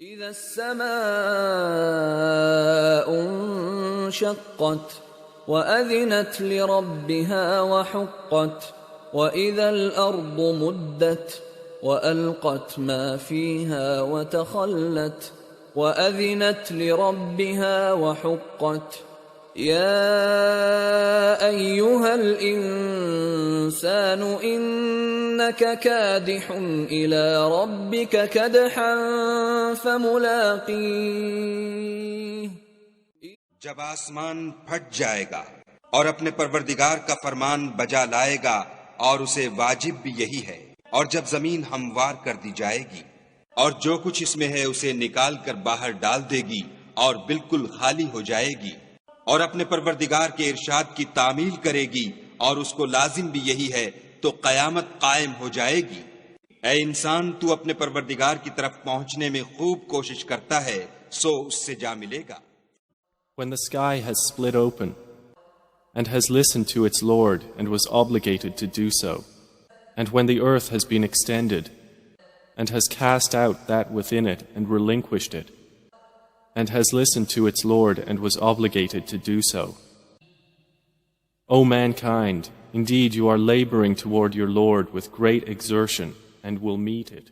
إذا السماء انشقت وأذنت لربها وحقت وإذا الأرض مدت وألقت ما فيها وتخلت وأذنت لربها وحقت يا أيها الإنسان إنك كادح إلى ربك كدحا فملاقيه. جب آسمان پھٹ جائے گا اور اپنے پروردگار کا فرمان بجا لائے گا اور اسے واجب بھی یہی ہے، اور جب زمین ہموار کر دی جائے گی اور جو کچھ اس میں ہے اسے نکال کر باہر ڈال دے گی اور بالکل خالی ہو جائے گی اور اپنے پروردگار کے ارشاد کی تعمیل کرے گی اور اس کو لازم بھی یہی ہے، تو قیامت قائم ہو جائے گی. اے انسان، تو اپنے پروردگار کی طرف پہنچنے میں خوب کوشش کرتا ہے، سو اس سے جا ملے گا. When the sky has split open and has listened to its Lord and was obligated to do so, and when the earth has been extended and has cast out that within it and relinquished it, and has listened to its Lord and was obligated to do so. O mankind, indeed you are laboring toward your Lord with great exertion and will meet it.